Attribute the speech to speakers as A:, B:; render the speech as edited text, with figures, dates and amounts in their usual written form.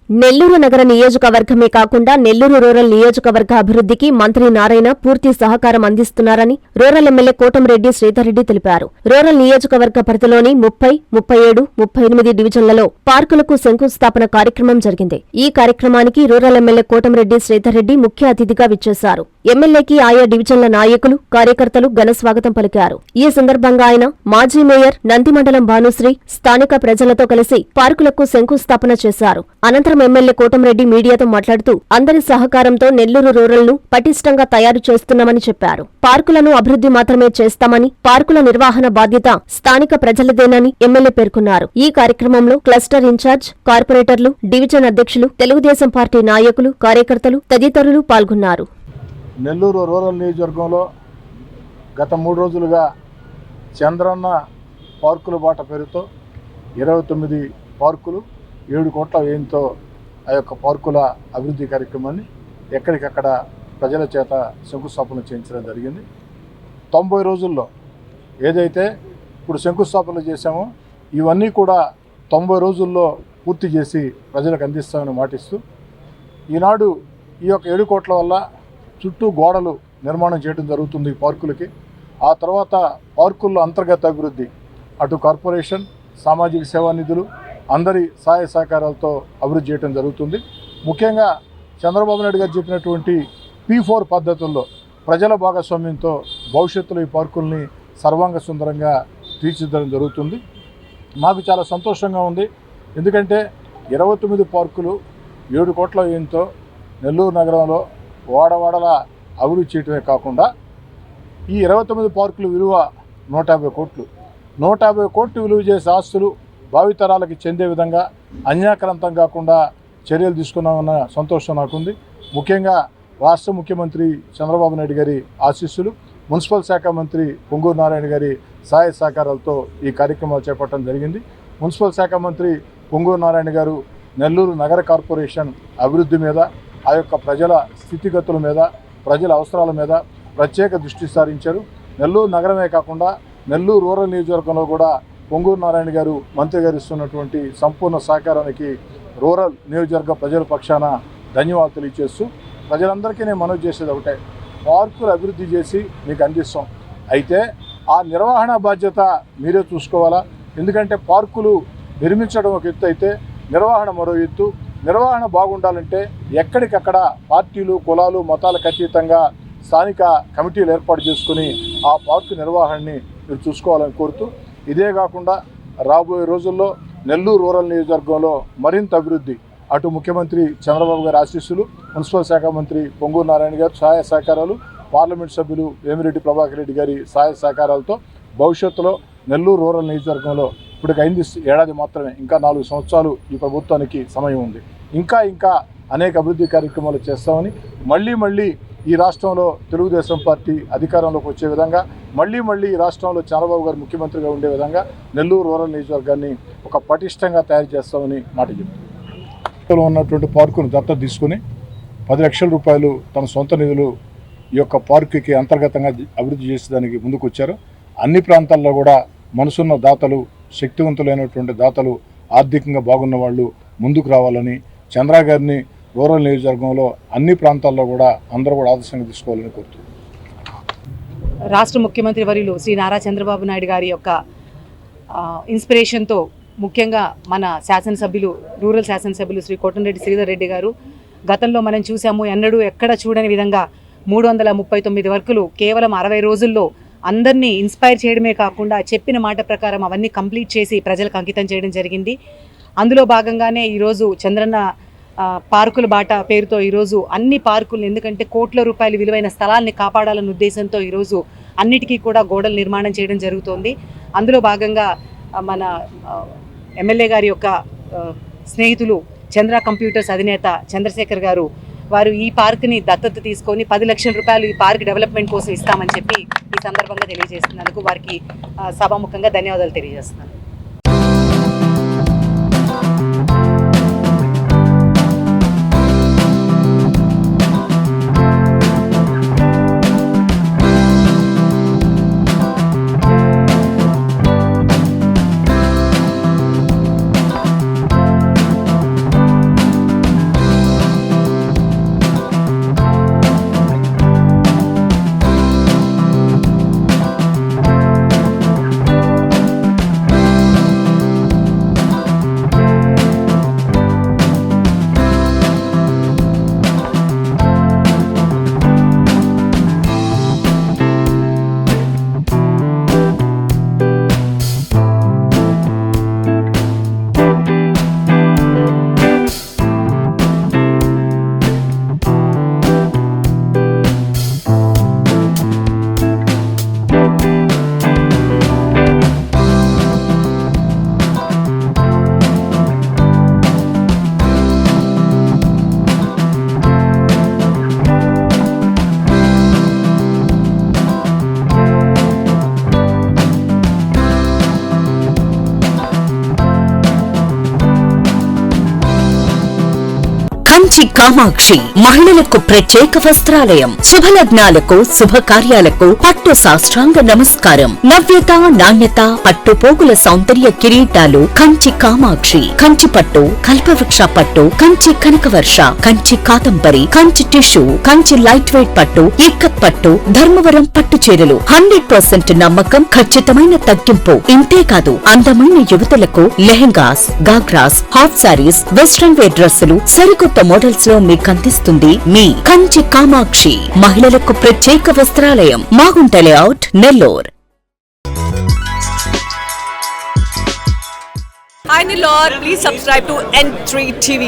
A: నెల్లూరు నగర నియోజకవర్గమే కాకుండా నెల్లూరు రూరల్ నియోజకవర్గ అభివృద్ధికి మంత్రి నారాయణ పూర్తి సహకారం అందిస్తున్నారని రూరల్ ఎమ్మెల్యే కోటంరెడ్డి శ్రీధర్రెడ్డి తెలిపారు. రూరల్ నియోజకవర్గ పరిధిలోని 30, 37, 38 డివిజన్లలో పార్కులకు శంకుస్థాపన కార్యక్రమం జరిగింది. ఈ కార్యక్రమానికి రూరల్ ఎమ్మెల్యే కోటంరెడ్డి శ్రీధర్రెడ్డి ముఖ్య అతిథిగా విచ్చేశారు. ఎమ్మెల్యేకి ఆయా డివిజన్ల నాయకులు, కార్యకర్తలు ఘన స్వాగతం పలికారు. ఈ సందర్భంగా ఆయన మాజీ మేయర్ నందిమండలం భానుశ్రీ స్థానిక ప్రజలతో కలిసి పార్కులకు శంకుస్థాపన చేశారు. అనంతరం ఎమ్మెల్యే కోటంరెడ్డి మీడియాతో మాట్లాడుతూ అందరి సహకారంతో నెల్లూరు రూరల్ ను పటిష్టంగా తయారు చేస్తున్నామని చెప్పారు. పార్కులను అభివృద్ధి మాత్రమే చేస్తామని, పార్కుల నిర్వహణ బాధ్యత స్థానిక ప్రజలదేనని ఎమ్మెల్యే పేర్కొన్నారు. ఈ కార్యక్రమంలో క్లస్టర్ ఇన్ఛార్జ్, కార్పొరేటర్లు, డివిజన్ అధ్యక్షులు, తెలుగుదేశం పార్టీ నాయకులు, కార్యకర్తలు తదితరులు పాల్గొన్నారు.
B: నెల్లూరు రూరల్ నియోజకవర్గంలో గత 3 రోజులుగా చంద్రన్న పార్కుల బాట పేరుతో 29 పార్కులు 7 కోట్ల వ్యయంతో ఆ యొక్క పార్కుల అభివృద్ధి కార్యక్రమాన్ని ఎక్కడికక్కడ ప్రజల చేత శంకుస్థాపన చేయించడం జరిగింది. 90 రోజుల్లో ఏదైతే ఇప్పుడు శంకుస్థాపన చేశామో ఇవన్నీ కూడా 90 రోజుల్లో పూర్తి చేసి ప్రజలకు అందిస్తామని మాటిస్తూ ఈనాడు ఈ యొక్క 7 కోట్ల వల్ల చుట్టూ గోడలు నిర్మాణం చేయడం జరుగుతుంది పార్కులకి. ఆ తర్వాత పార్కుల్లో అంతర్గత అభివృద్ధి అటు కార్పొరేషన్, సామాజిక సేవా నిధులు అందరి సహాయ సహకారాలతో అభివృద్ధి చేయడం జరుగుతుంది. ముఖ్యంగా చంద్రబాబు నాయుడు గారు చెప్పినటువంటి P4 పద్ధతుల్లో ప్రజల భాగస్వామ్యంతో భవిష్యత్తులో ఈ పార్కుల్ని సర్వాంగ సుందరంగా తీర్చిదిద్దడం జరుగుతుంది. మాకు చాలా సంతోషంగా ఉంది. ఎందుకంటే 29 పార్కులు 7 కోట్ల వ్యయంతో నెల్లూరు నగరంలో వాడవాడల అభివృద్ధి చేయటమే కాకుండా ఈ 29 పార్కుల విలువ 150 కోట్లు. 150 కోట్లు విలువ చేసే ఆస్తులు భావితరాలకి చెందే విధంగా అన్యాక్రాంతం కాకుండా చర్యలు తీసుకున్నామన్న సంతోషం నాకుంది. ముఖ్యంగా రాష్ట్ర ముఖ్యమంత్రి చంద్రబాబు నాయుడు గారి ఆశీస్సులు, మున్సిపల్ శాఖ మంత్రి పొంగూరు నారాయణ గారి సహాయ సహకారాలతో ఈ కార్యక్రమాలు చేపట్టడం జరిగింది. మున్సిపల్ శాఖ మంత్రి పొంగూరు నారాయణ గారు నెల్లూరు నగర కార్పొరేషన్ అభివృద్ధి మీద, ఆ యొక్క ప్రజల స్థితిగతుల మీద, ప్రజల అవసరాల మీద ప్రత్యేక దృష్టి సారించారు. నెల్లూరు నగరమే కాకుండా నెల్లూరు రూరల్ నియోజకవర్గంలో కూడా పొంగూరు నారాయణ గారు మంత్రి గారు ఇస్తున్నటువంటి సంపూర్ణ సహకారానికి రూరల్ నియోజకవర్గ ప్రజల పక్షాన ధన్యవాదాలు తెలియజేస్తూ ప్రజలందరికీ నేను మనవి చేసేది ఒకటే, పార్కులు అభివృద్ధి చేసి మీకు అందిస్తాం. అయితే ఆ నిర్వహణ బాధ్యత మీరే చూసుకోవాలా. ఎందుకంటే పార్కులు నిర్మించడం ఒక ఎత్తు అయితే నిర్వహణ మరో ఎత్తు. నిర్వహణ బాగుండాలంటే ఎక్కడికక్కడ పార్టీలు, కులాలు, మతాలకు అతీతంగా స్థానిక కమిటీలు ఏర్పాటు చేసుకుని ఆ పార్కు నిర్వహణని మీరు చూసుకోవాలని కోరుతూ, ఇదే కాకుండా రాబోయే రోజుల్లో నెల్లూరు రూరల్ నియోజకవర్గంలో మరింత అభివృద్ధి అటు ముఖ్యమంత్రి చంద్రబాబు గారి ఆశీస్సులు, మున్సిపల్ శాఖ మంత్రి పొంగూరు నారాయణ గారు సహాయ సహకారాలు, పార్లమెంట్ సభ్యులు వేమిరెడ్డి ప్రభాకర్ రెడ్డి గారి సహాయ సహకారాలతో భవిష్యత్తులో నెల్లూరు రూరల్ నియోజకవర్గంలో ఇప్పటికి అయింది ఏడాది మాత్రమే, ఇంకా 4 సంవత్సరాలు ఈ ప్రభుత్వానికి సమయం ఉంది. ఇంకా అనేక అభివృద్ధి కార్యక్రమాలు చేస్తామని, మళ్ళీ ఈ రాష్ట్రంలో తెలుగుదేశం పార్టీ అధికారంలోకి వచ్చే విధంగా, మళ్ళీ ఈ రాష్ట్రంలో చంద్రబాబు గారు ముఖ్యమంత్రిగా ఉండే విధంగా నెల్లూరు రూరల్ నియోజకవర్గాన్ని ఒక పటిష్టంగా తయారు చేస్తామని మాట చెప్తున్నారు. ఉన్నటువంటి పార్కును దత్తత తీసుకుని 10 లక్షల రూపాయలు తన సొంత నిధులు ఈ యొక్క పార్కుకి అంతర్గతంగా అభివృద్ధి చేసేదానికి ముందుకు వచ్చారు. అన్ని ప్రాంతాల్లో కూడా మనసున్న దాతలు, శక్తివంతులైనటువంటి దాతలు, ఆర్థికంగా బాగున్న వాళ్ళు ముందుకు రావాలని, చంద్ర గారిని రూరల్ నియోజకవర్గంలో అన్ని ప్రాంతాల్లో కూడా అందరూ కూడా ఆదర్శంగా తీసుకోవాలని కోరుతున్నారు.
C: రాష్ట్ర ముఖ్యమంత్రి వర్యులు శ్రీ నారా చంద్రబాబు నాయుడు గారి యొక్క ఇన్స్పిరేషన్తో ముఖ్యంగా మన శాసనసభ్యులు, రూరల్ శాసనసభ్యులు శ్రీ కోటంరెడ్డి శ్రీధర్ రెడ్డి గారు గతంలో మనం చూసాము, ఎన్నడూ ఎక్కడ చూడని విధంగా 339 వర్కులు కేవలం 60 రోజుల్లో అందరినీ ఇన్స్పైర్ చేయడమే కాకుండా చెప్పిన మాట ప్రకారం అవన్నీ కంప్లీట్ చేసి ప్రజలకు అంకితం చేయడం జరిగింది. అందులో భాగంగానే ఈరోజు చంద్రన్న పార్కుల బాట పేరుతో ఈరోజు అన్ని పార్కులు, ఎందుకంటే కోట్ల రూపాయల విలువైన స్థలాల్ని కాపాడాలన్న ఉద్దేశంతో ఈరోజు అన్నిటికీ కూడా గోడలు నిర్మాణం చేయడం జరుగుతోంది. అందులో భాగంగా మన ఎమ్మెల్యే గారి యొక్క స్నేహితులు చంద్ర కంప్యూటర్స్ అధినేత చంద్రశేఖర్ గారు వారు ఈ పార్క్ని దత్తత తీసుకొని 10 లక్షల రూపాయలు ఈ పార్క్ డెవలప్మెంట్ కోసం ఇస్తామని చెప్పి ఈ సందర్భంగా తెలియజేస్తున్నందుకు వారికి సభాముఖంగా ధన్యవాదాలు తెలియజేస్తున్నాను.
D: కంచి కామాక్షి మహిళలకు ప్రత్యేక వస్త్రాలయం, శుభలగ్నాలకు శుభకార్యాలకు పట్టు సాష్టాంగ నమస్కారం. నవ్యత నాణ్యత పట్టు పోగుల సౌందర్య కిరీటాలు కంచి కామాక్షి. కంచి పట్టు, కల్పవృక్ష పట్టు, కంచి కనకవర్ష, కంచి కాదంబరి, Kanchi tissue, Kanchi light weight పట్టు, ఇక్కత్ పట్టు, ధర్మవరం పట్టు చీరలు 100% నమ్మకం, ఖచ్చితమైన తగ్గింపు. ఇంతేకాదు అందమైన యువతులకు lehengas, ghagras, half saris, western wear డ్రెస్సులు సరికొత్త మోడల్స్ లో మీకు అందిస్తుంది మీ కంచి కామాక్షి మహిళలకు ప్రత్యేక వస్త్రాలయం, Magunta layout, Nellore.
E: Hi Nilor, please subscribe to N3 TV.